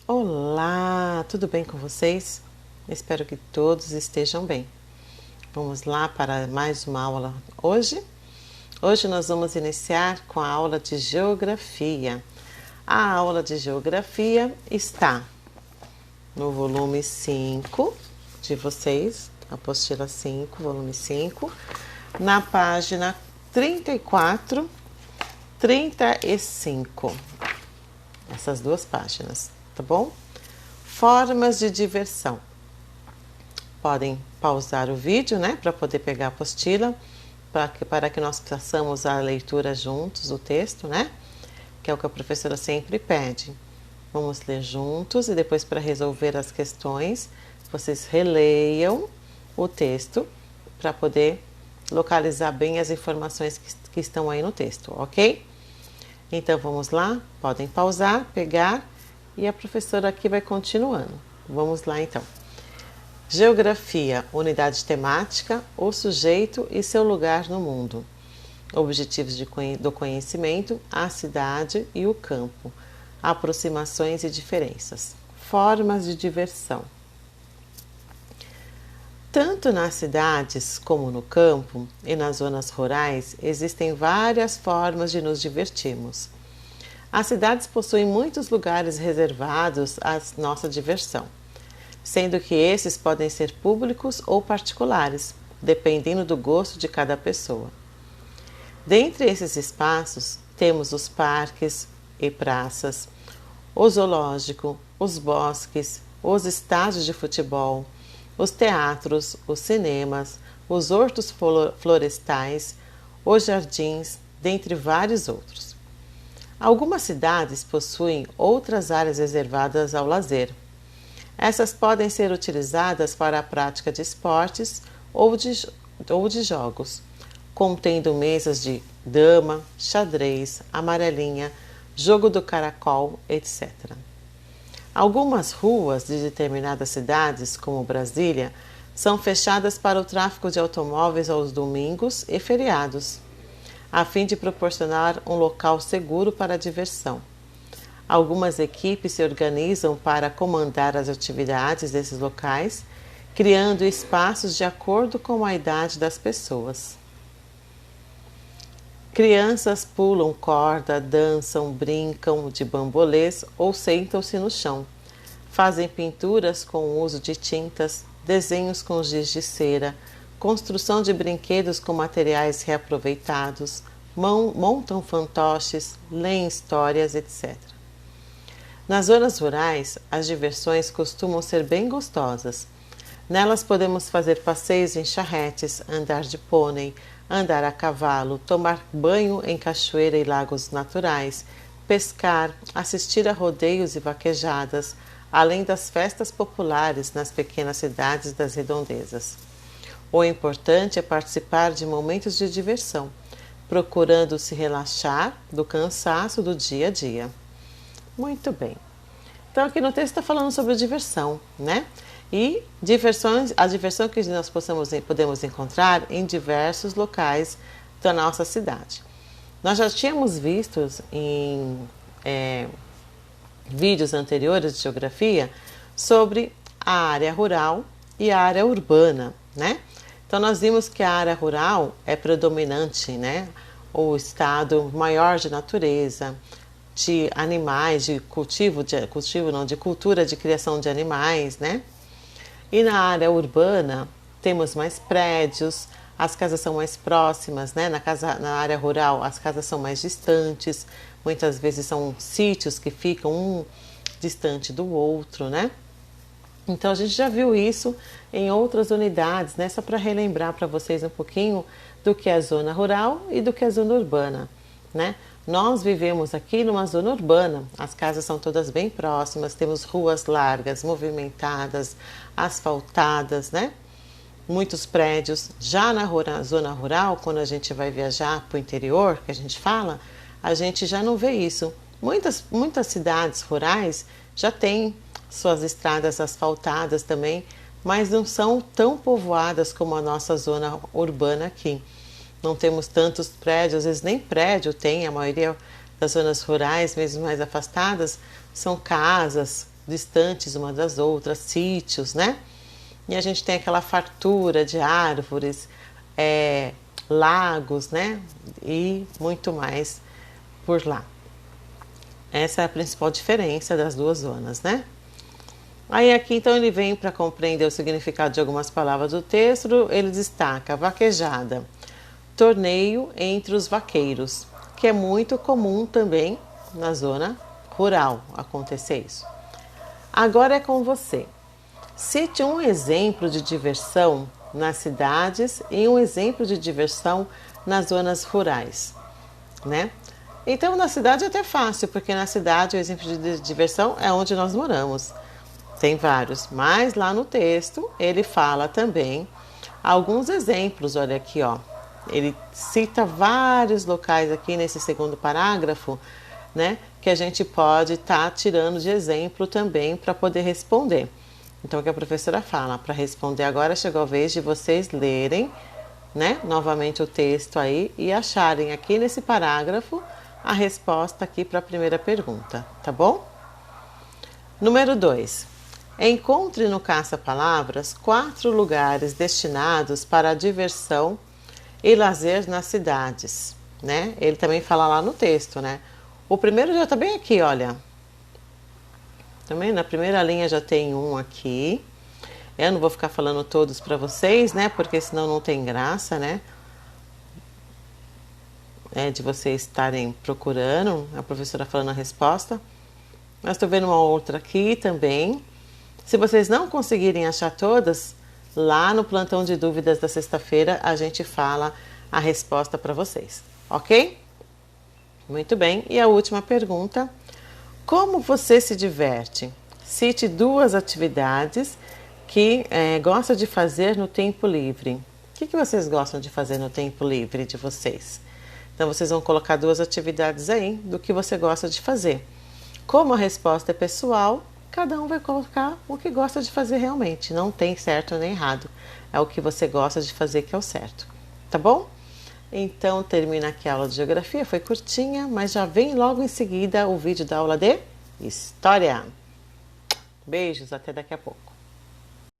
Olá, tudo bem com vocês? Espero que todos estejam bem. Vamos lá para mais uma aula hoje. Hoje nós vamos iniciar com a aula de geografia. A aula de geografia está no volume 5 de vocês, apostila 5, volume 5, na página 34, 35. Essas duas páginas, tá bom? Formas de diversão. Podem pausar o vídeo, né, para poder pegar a apostila, para que nós façamos a leitura juntos do texto, né, que é o que a professora sempre pede. Vamos ler juntos e depois, para resolver as questões, vocês releiam o texto para poder localizar bem as informações que estão aí no texto, ok? Então vamos lá, podem pausar, pegar e a professora aqui vai continuando. Vamos lá então. Geografia, unidade temática, o sujeito e seu lugar no mundo. Objetivos do conhecimento, a cidade e o campo. Aproximações e diferenças. Formas de diversão. Tanto nas cidades como no campo e nas zonas rurais existem várias formas de nos divertirmos. As cidades possuem muitos lugares reservados à nossa diversão, sendo que esses podem ser públicos ou particulares, dependendo do gosto de cada pessoa. Dentre esses espaços, temos os parques e praças, o zoológico, os bosques, os estádios de futebol, os teatros, os cinemas, os hortos florestais, os jardins, dentre vários outros. Algumas cidades possuem outras áreas reservadas ao lazer. Essas podem ser utilizadas para a prática de esportes ou de jogos, contendo mesas de dama, xadrez, amarelinha, jogo do caracol, etc. Algumas ruas de determinadas cidades, como Brasília, são fechadas para o tráfego de automóveis aos domingos e feriados, a fim de proporcionar um local seguro para a diversão. Algumas equipes se organizam para comandar as atividades desses locais, criando espaços de acordo com a idade das pessoas. Crianças pulam corda, dançam, brincam de bambolês ou sentam-se no chão. Fazem pinturas com o uso de tintas, desenhos com giz de cera, construção de brinquedos com materiais reaproveitados, montam fantoches, leem histórias, etc. Nas zonas rurais, as diversões costumam ser bem gostosas. Nelas podemos fazer passeios em charretes, andar de pônei, andar a cavalo, tomar banho em cachoeira e lagos naturais, pescar, assistir a rodeios e vaquejadas, além das festas populares nas pequenas cidades das redondezas. O importante é participar de momentos de diversão, procurando se relaxar do cansaço do dia a dia. Muito bem. Então aqui no texto está falando sobre diversão, né? E a diversão que nós podemos encontrar em diversos locais da nossa cidade. Nós já tínhamos visto em vídeos anteriores de geografia sobre a área rural e a área urbana, né? Então nós vimos que a área rural é predominante, né? O estado maior de natureza, de animais, de cultura, de criação de animais, né? E na área urbana temos mais prédios, as casas são mais próximas, né? Na área rural as casas são mais distantes, muitas vezes são sítios que ficam um distante do outro, né? Então a gente já viu isso em outras unidades, né? Só para relembrar para vocês um pouquinho do que é a zona rural e do que é a zona urbana, né? Nós vivemos aqui numa zona urbana, as casas são todas bem próximas, temos ruas largas, movimentadas, asfaltadas, né? Muitos prédios. Já na zona rural, quando a gente vai viajar para o interior, que a gente fala, a gente já não vê isso. Muitas cidades rurais já têm suas estradas asfaltadas também, mas não são tão povoadas como a nossa zona urbana aqui. Não temos tantos prédios, às vezes nem prédio tem, a maioria das zonas rurais, mesmo mais afastadas, são casas distantes uma das outras, sítios, né? E a gente tem aquela fartura de árvores, lagos, né? E muito mais por lá. Essa é a principal diferença das duas zonas, né? Aí aqui então ele vem para compreender o significado de algumas palavras do texto, ele destaca vaquejada, torneio entre os vaqueiros, que é muito comum também na zona rural acontecer isso. Agora é com você. Cite um exemplo de diversão nas cidades e um exemplo de diversão nas zonas rurais, né? Então na cidade é até fácil, porque na cidade o exemplo de diversão é onde nós moramos. Tem vários, mas lá no texto ele fala também alguns exemplos, olha aqui, ó. Ele cita vários locais aqui nesse segundo parágrafo, né, que a gente pode estar tirando de exemplo também para poder responder. Então o que a professora fala, para responder agora chegou a vez de vocês lerem, né, novamente o texto aí e acharem aqui nesse parágrafo a resposta aqui para a primeira pergunta, tá bom? Número 2. Encontre no caça-palavras 4 lugares destinados para a diversão e lazer nas cidades, né? Ele também fala lá no texto, né? O primeiro já tá bem aqui, olha. Também na primeira linha já tem um aqui. Eu não vou ficar falando todos para vocês, né? Porque senão não tem graça, né? De vocês estarem procurando, a professora falando a resposta. Mas estou vendo uma outra aqui também. Se vocês não conseguirem achar todas, lá no plantão de dúvidas da sexta-feira a gente fala a resposta para vocês, ok? Muito bem. E a última pergunta: como você se diverte? Cite 2 atividades que gosta de fazer no tempo livre. O que vocês gostam de fazer no tempo livre de vocês? Então vocês vão colocar 2 atividades aí do que você gosta de fazer. Como a resposta é pessoal, cada um vai colocar o que gosta de fazer realmente. Não tem certo nem errado. É o que você gosta de fazer que é o certo. Tá bom? Então termina aqui a aula de geografia. Foi curtinha, mas já vem logo em seguida o vídeo da aula de História. Beijos, até daqui a pouco.